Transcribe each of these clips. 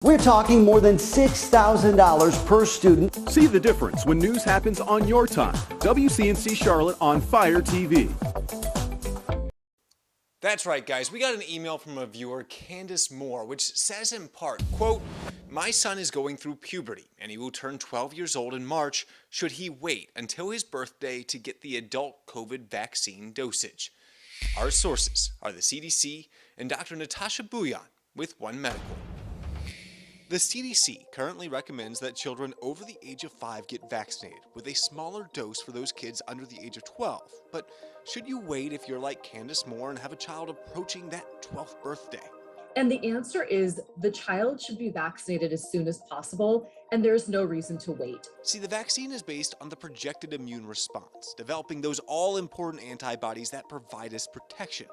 We're talking more than $6,000 per student. See the difference when news happens on your time. WCNC Charlotte on Fire TV. That's right, guys. We got an email from a viewer, Candace Moore, which says in part, quote, "My son is going through puberty and he will turn 12 years old in March. Should he wait until his birthday to get the adult COVID vaccine dosage?" Our sources are the CDC and Dr. Natasha Bouillon with One Medical. The CDC currently recommends that children over the age of 5 get vaccinated with a smaller dose for those kids under the age of 12. But should you wait if you're like Candace Moore and have a child approaching that 12th birthday? And the answer is the child should be vaccinated as soon as possible, and there's no reason to wait. See, the vaccine is based on the projected immune response, developing those all-important antibodies that provide us protection.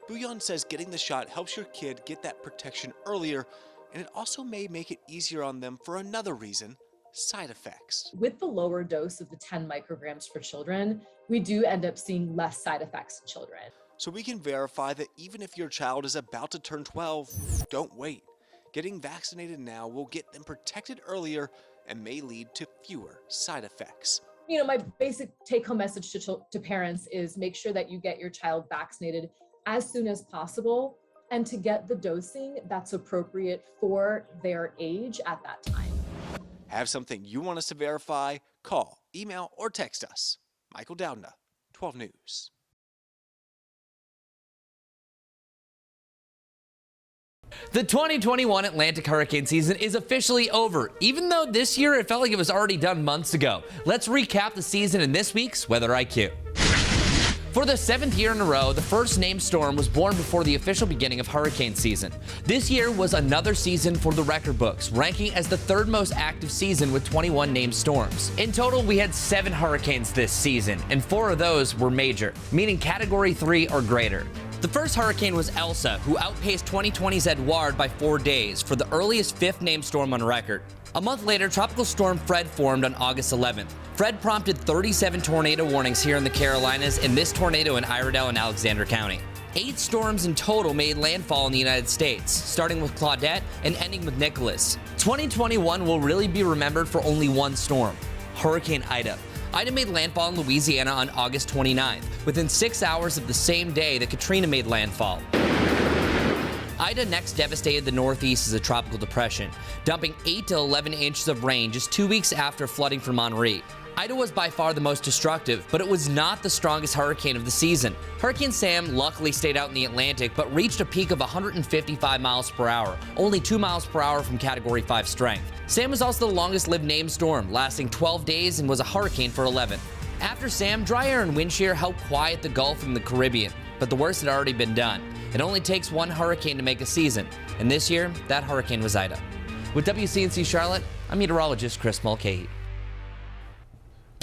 Bouillon says getting the shot helps your kid get that protection earlier, and it also may make it easier on them for another reason: side effects. With the lower dose of the 10 micrograms for children, we do end up seeing less side effects in children. So we can verify that even if your child is about to turn 12, don't wait. Getting vaccinated now will get them protected earlier and may lead to fewer side effects. You know, my basic take-home message to parents is make sure that you get your child vaccinated as soon as possible, and to get the dosing that's appropriate for their age at that time. Have something you want us to verify? Call, email, or text us. Michael Doudna, 12 News. The 2021 Atlantic hurricane season is officially over, even though this year it felt like it was already done months ago. Let's recap the season in this week's Weather IQ. For the 7th year in a row, the first named storm was born before the official beginning of hurricane season. This year was another season for the record books, ranking as the 3rd most active season with 21 named storms. In total, we had 7 hurricanes this season, and 4 of those were major, meaning Category 3 or greater. The first hurricane was Elsa, who outpaced 2020's Edouard by 4 days for the earliest 5th named storm on record. A month later, Tropical Storm Fred formed on August 11th. Fred prompted 37 tornado warnings here in the Carolinas, and this tornado in Iredell and Alexander County. 8 storms in total made landfall in the United States, starting with Claudette and ending with Nicholas. 2021 will really be remembered for only one storm, Hurricane Ida. Ida made landfall in Louisiana on August 29th, within 6 hours of the same day that Katrina made landfall. Ida next devastated the Northeast as a tropical depression, dumping 8 to 11 inches of rain just 2 weeks after flooding from Monterey. Ida was by far the most destructive, but it was not the strongest hurricane of the season. Hurricane Sam luckily stayed out in the Atlantic, but reached a peak of 155 miles per hour, only 2 miles per hour from Category 5 strength. Sam was also the longest-lived named storm, lasting 12 days and was a hurricane for 11. After Sam, dry air and wind shear helped quiet the Gulf and the Caribbean, but the worst had already been done. It only takes one hurricane to make a season, and this year, that hurricane was Ida. With WCNC Charlotte, I'm meteorologist Chris Mulcahy.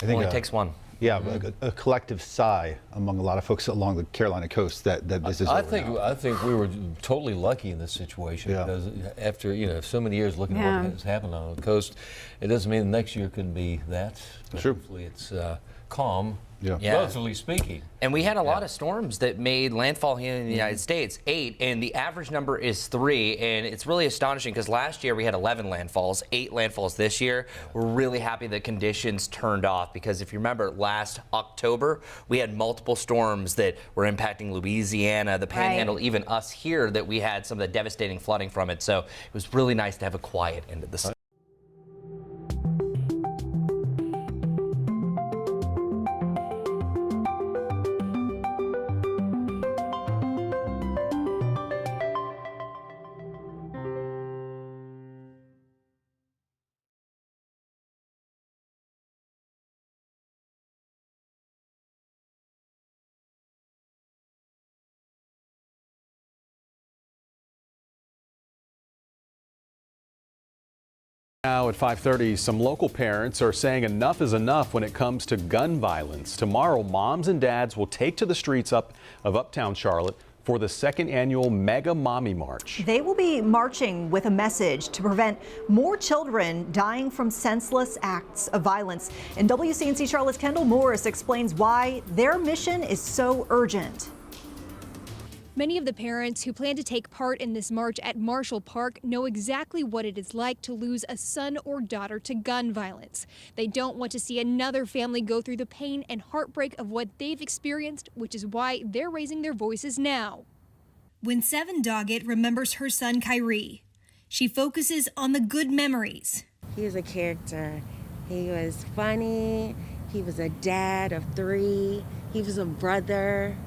I think only takes one. Yeah, a collective sigh among a lot of folks along the Carolina coast that this is over now. I think we were totally lucky in this situation, because after so many years looking at what has happened on the coast, it doesn't mean the next year couldn't be that. But hopefully it's calm. Relatively speaking. And we had a lot of storms that made landfall here in the United States, 8, and the average number is 3, and it's really astonishing because last year we had 11 landfalls, 8 landfalls this year. We're really happy that conditions turned off, because if you remember last October, we had multiple storms that were impacting Louisiana, the Panhandle, even us here, that we had some of the devastating flooding from it. So it was really nice to have a quiet end of the season. Now at 5:30, some local parents are saying enough is enough when it comes to gun violence. Tomorrow, moms and dads will take to the streets of uptown Charlotte for the 2nd annual Mega Mommy March. They will be marching with a message to prevent more children dying from senseless acts of violence. And WCNC Charlotte's Kendall Morris explains why their mission is so urgent. Many of the parents who plan to take part in this march at Marshall Park know exactly what it is like to lose a son or daughter to gun violence. They don't want to see another family go through the pain and heartbreak of what they've experienced, which is why they're raising their voices now. When 7 Doggett remembers her son Kyrie, she focuses on the good memories. He was a character. He was funny. He was a dad of 3. He was a brother.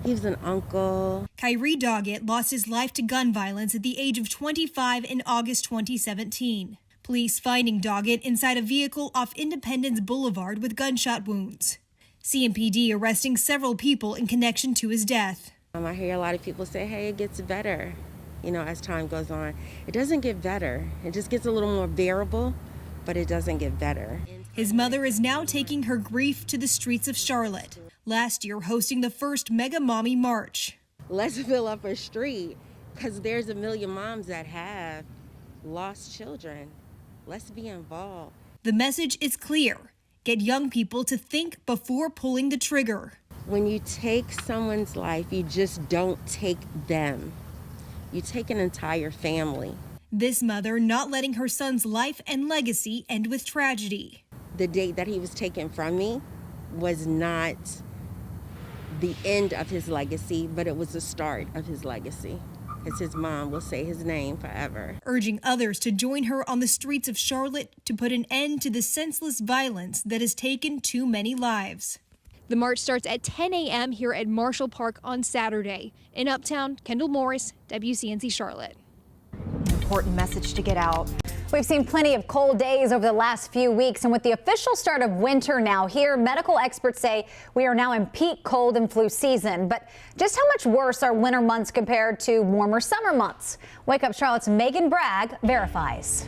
He was an uncle. Kyrie Doggett lost his life to gun violence at the age of 25 in August 2017. Police finding Doggett inside a vehicle off Independence Boulevard with gunshot wounds. CMPD arresting several people in connection to his death. I hear a lot of people say, hey, it gets better, as time goes on. It doesn't get better. It just gets a little more bearable, but it doesn't get better. His mother is now taking her grief to the streets of Charlotte, last year hosting the first Mega Mommy March. Let's fill up a street, because there's a million moms that have lost children. Let's be involved. The message is clear. Get young people to think before pulling the trigger. When you take someone's life, you just don't take them. You take an entire family. This mother not letting her son's life and legacy end with tragedy. The date that he was taken from me was not the end of his legacy, but it was the start of his legacy, as his mom will say his name forever. Urging others to join her on the streets of Charlotte to put an end to the senseless violence that has taken too many lives. The march starts at 10 a.m. here at Marshall Park on Saturday. In Uptown, Kendall Morris, WCNC Charlotte. Important message to get out. We've seen plenty of cold days over the last few weeks, and with the official start of winter now here, medical experts say we are now in peak cold and flu season. But just how much worse are winter months compared to warmer summer months? Wake Up Charlotte's Megan Bragg verifies.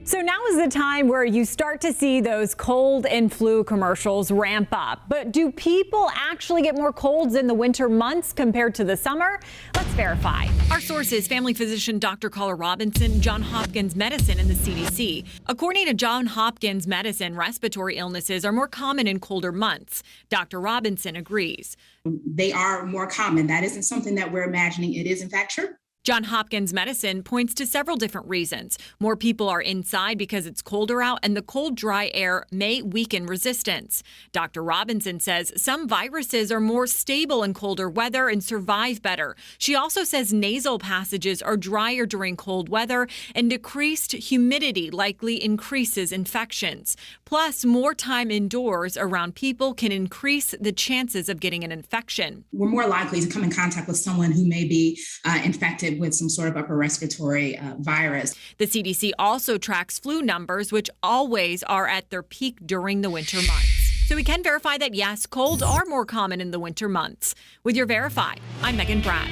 So now is the time where you start to see those cold and flu commercials ramp up. But do people actually get more colds in the winter months compared to the summer? Let's verify. Our sources, family physician Dr. Carla Robinson, Johns Hopkins Medicine, and the CDC. According to Johns Hopkins Medicine, respiratory illnesses are more common in colder months. Dr. Robinson agrees. They are more common. That isn't something that we're imagining. It is, in fact, true. Johns Hopkins Medicine points to several different reasons. More people are inside because it's colder out, and the cold, dry air may weaken resistance. Dr. Robinson says some viruses are more stable in colder weather and survive better. She also says nasal passages are drier during cold weather, and decreased humidity likely increases infections. Plus, more time indoors around people can increase the chances of getting an infection. We're more likely to come in contact with someone who may be infected with some sort of upper respiratory virus. The CDC also tracks flu numbers, which always are at their peak during the winter months. So we can verify that, yes, colds are more common in the winter months. With your Verify, I'm Megan Bragg.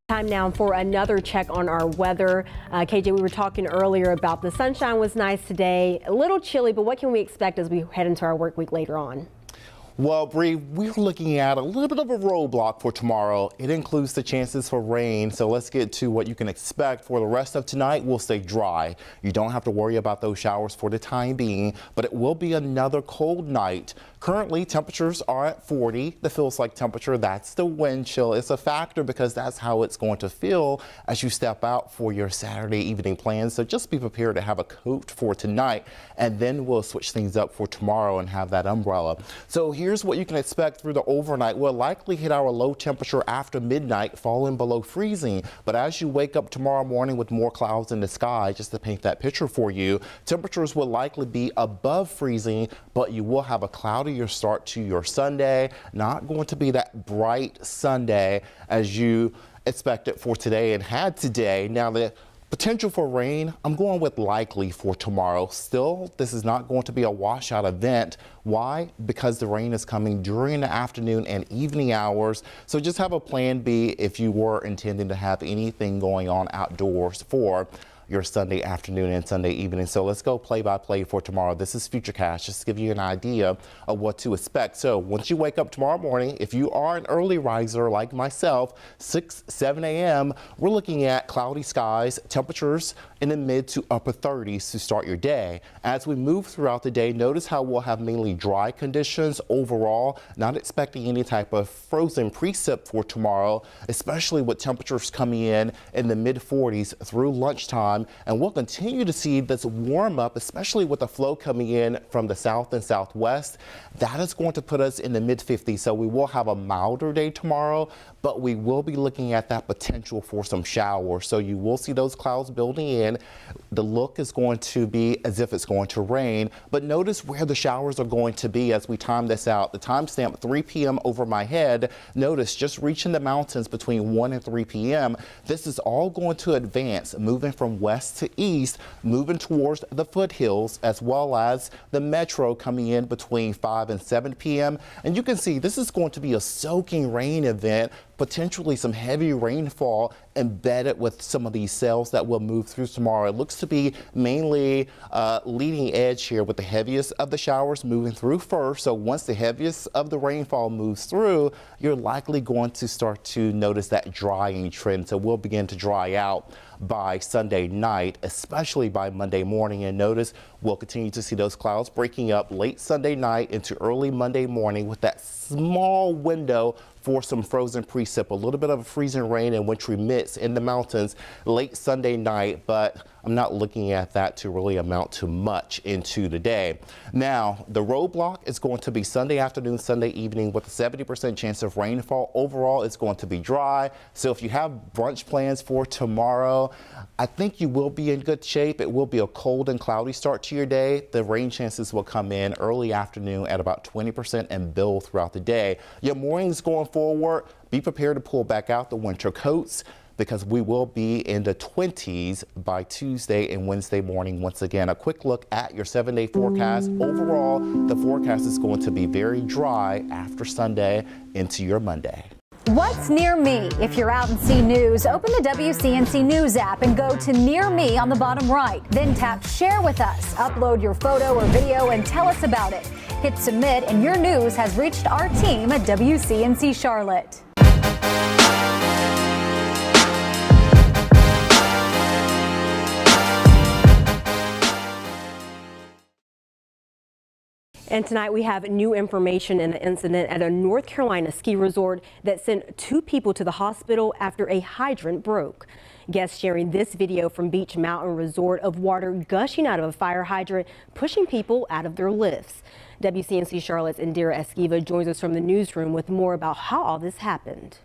Time now for another check on our weather. KJ, we were talking earlier about the sunshine was nice today, a little chilly, but what can we expect as we head into our work week later on? Well, Bree, we're looking at a little bit of a roadblock for tomorrow. It includes the chances for rain, so let's get to what you can expect. For the rest of tonight, we'll stay dry. You don't have to worry about those showers for the time being, but it will be another cold night. Currently, temperatures are at 40. The feels like temperature, that's the wind chill. It's a factor because that's how it's going to feel as you step out for your Saturday evening plans. So just be prepared to have a coat for tonight, and then we'll switch things up for tomorrow and have that umbrella. So here's what you can expect through the overnight. We'll likely hit our low temperature after midnight, falling below freezing. But as you wake up tomorrow morning with more clouds in the sky, just to paint that picture for you, temperatures will likely be above freezing, but you will have a cloudier start to your Sunday. Not going to be that bright Sunday as you expected for today and had today. Now, the potential for rain, I'm going with likely for tomorrow. Still, this is not going to be a washout event. Why? Because the rain is coming during the afternoon and evening hours. So just have a plan B if you were intending to have anything going on outdoors for your Sunday afternoon and Sunday evening. So let's go play by play for tomorrow. This is Futurecast, just to give you an idea of what to expect. So once you wake up tomorrow morning, if you are an early riser like myself, 6, 7 a.m., we're looking at cloudy skies, temperatures in the mid to upper 30s to start your day. As we move throughout the day, notice how we'll have mainly dry conditions overall, not expecting any type of frozen precip for tomorrow, especially with temperatures coming in the mid 40s through lunchtime. And we'll continue to see this warm up, especially with the flow coming in from the south and southwest. That is going to put us in the mid 50s. So we will have a milder day tomorrow, but we will be looking at that potential for some showers. So you will see those clouds building in. The look is going to be as if it's going to rain, but notice where the showers are going to be as we time this out. The timestamp 3 p.m. over my head. Notice just reaching the mountains between 1 and 3 p.m. This is all going to advance, moving from west to east, moving towards the foothills, as well as the metro coming in between 5 and 7 p.m. And you can see this is going to be a soaking rain event, potentially some heavy rainfall embedded with some of these cells that will move through tomorrow. It looks to be mainly leading edge here with the heaviest of the showers moving through first. So once the heaviest of the rainfall moves through, you're likely going to start to notice that drying trend. So we'll begin to dry out by Sunday night, especially by Monday morning. And notice we'll continue to see those clouds breaking up late Sunday night into early Monday morning with that small window for some frozen precip, a little bit of a freezing rain and wintry mix in the mountains late Sunday night, but I'm not looking at that to really amount to much into the day. Now, the roadblock is going to be Sunday afternoon, Sunday evening with a 70% chance of rainfall. Overall, it's going to be dry. So if you have brunch plans for tomorrow, I think you will be in good shape. It will be a cold and cloudy start to your day. The rain chances will come in early afternoon at about 20% and build throughout the day. Your mornings going forward, be prepared to pull back out the winter coats, because we will be in the 20s by Tuesday and Wednesday morning. Once again, a quick look at your 7-day forecast. Overall, the forecast is going to be very dry after Sunday into your Monday. What's near me? If you're out and see news, open the WCNC News app and go to Near Me on the bottom right. Then tap Share with Us. Upload your photo or video and tell us about it. Hit Submit and your news has reached our team at WCNC Charlotte. And tonight we have new information in the incident at a North Carolina ski resort that sent 2 people to the hospital after a hydrant broke. Guests sharing this video from Beach Mountain Resort of water gushing out of a fire hydrant, pushing people out of their lifts. WCNC Charlotte's Indira Esquiva joins us from the newsroom with more about how all this happened.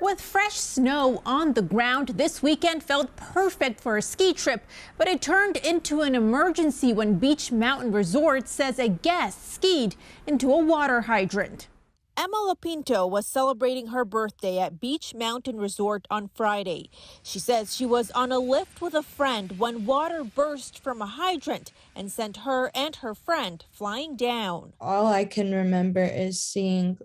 With fresh snow on the ground, this weekend felt perfect for a ski trip, but it turned into an emergency when Beach Mountain Resort says a guest skied into a water hydrant. Emma Lapinto was celebrating her birthday at Beach Mountain Resort on Friday. She says she was on a lift with a friend when water burst from a hydrant and sent her and her friend flying down. All I can remember is seeing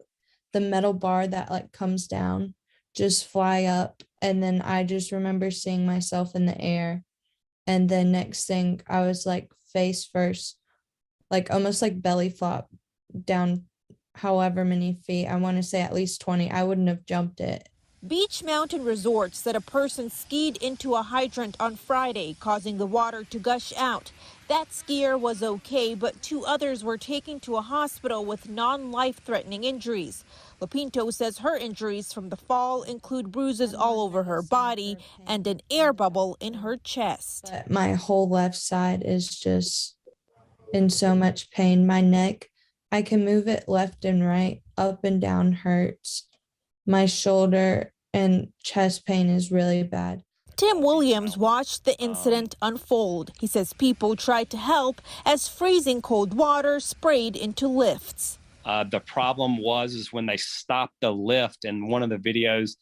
the metal bar that comes down just fly up, and then I just remember seeing myself in the air, and then next thing I was face first, almost belly flop down however many feet. I want to say at least 20. I wouldn't have jumped it. Beach Mountain Resort said a person skied into a hydrant on Friday, causing the water to gush out. That skier was okay, but 2 others were taken to a hospital with non-life-threatening injuries. Lapinto says her injuries from the fall include bruises all over her body and an air bubble in her chest. But my whole left side is just in so much pain. My neck, I can move it left and right, up and down hurts. My shoulder and chest pain is really bad. Tim Williams watched the incident unfold. He says people tried to help as freezing cold water sprayed into lifts. The problem was when they stopped the lift, in one of the videos,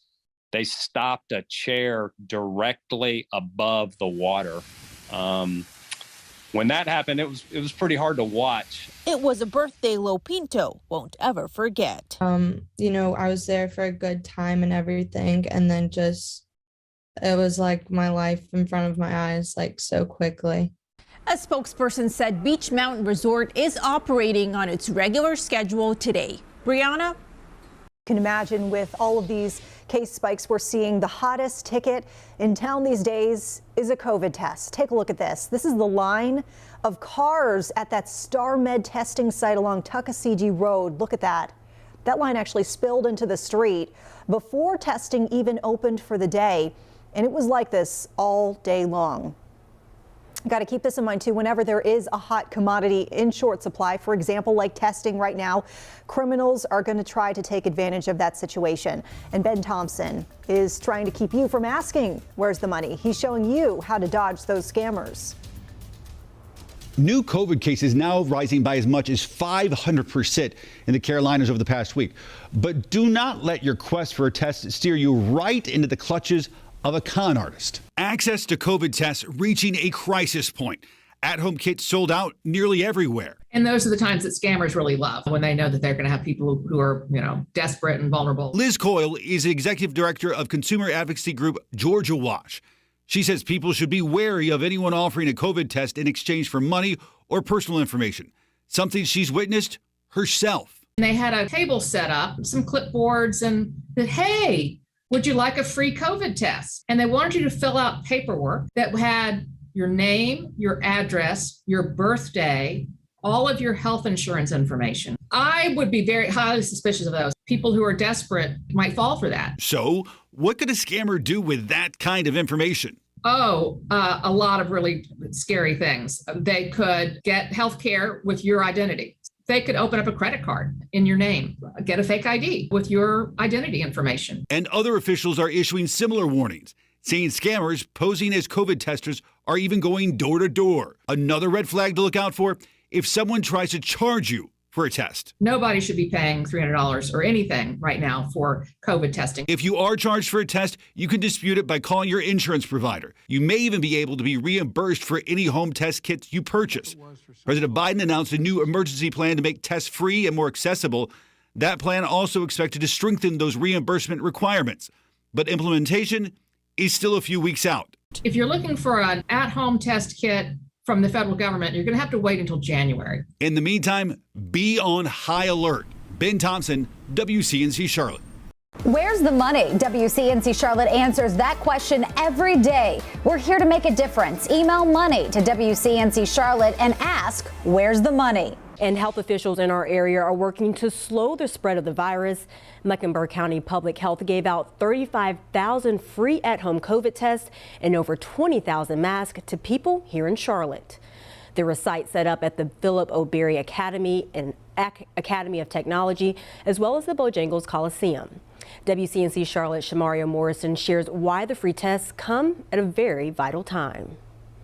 they stopped a chair directly above the water. When that happened, it was pretty hard to watch. It was a birthday Lapinto won't ever forget. I was there for a good time and everything, and then just It was like my life in front of my eyes, like so quickly. A spokesperson said Beach Mountain Resort is operating on its regular schedule today. Brianna? You can imagine with all of these case spikes we're seeing, the hottest ticket in town these days is a COVID test. Take a look at this. This is the line of cars at that StarMed testing site along Tuckasegee Road. Look at that. That line actually spilled into the street before testing even opened for the day. And it was like this all day long. Got to keep this in mind, too, whenever there is a hot commodity in short supply, for example, like testing right now, criminals are going to try to take advantage of that situation. And Ben Thompson is trying to keep you from asking, where's the money? He's showing you how to dodge those scammers. New COVID cases now rising by as much as 500% in the Carolinas over the past week. But do not let your quest for a test steer you right into the clutches of a con artist. Access to COVID tests reaching a crisis point. At-home kits sold out nearly everywhere. And those are the times that scammers really love, when they know that they're going to have people who are, desperate and vulnerable. Liz Coyle is executive director of consumer advocacy group Georgia Watch. She says people should be wary of anyone offering a COVID test in exchange for money or personal information, something she's witnessed herself. And they had a table set up, some clipboards, and said, hey, would you like a free COVID test? And they wanted you to fill out paperwork that had your name, your address, your birthday, all of your health insurance information. I would be very highly suspicious of those. People who are desperate might fall for that. So what could a scammer do with that kind of information? A lot of really scary things. They could get health care with your identity. They could open up a credit card in your name, get a fake ID with your identity information. And other officials are issuing similar warnings, saying scammers posing as COVID testers are even going door to door. Another red flag to look out for if someone tries to charge you for a test. Nobody should be paying $300 or anything right now for COVID testing. If you are charged for a test, you can dispute it by calling your insurance provider. You may even be able to be reimbursed for any home test kits you purchase. President Biden announced a new emergency plan to make tests free and more accessible. That plan also expected to strengthen those reimbursement requirements. But implementation is still a few weeks out. If you're looking for an at-home test kit from the federal government, you're going to have to wait until January. In the meantime, be on high alert. Ben Thompson, WCNC Charlotte. Where's the money? WCNC Charlotte answers that question every day. We're here to make a difference. Email money to WCNC Charlotte and ask, where's the money? And health officials in our area are working to slow the spread of the virus. Mecklenburg County Public Health gave out 35,000 free at-home COVID tests and over 20,000 masks to people here in Charlotte. There were sites set up at the Philip O'Berry Academy and Academy of Technology, as well as the Bojangles Coliseum. WCNC Charlotte Shamaria Morrison shares why the free tests come at a very vital time.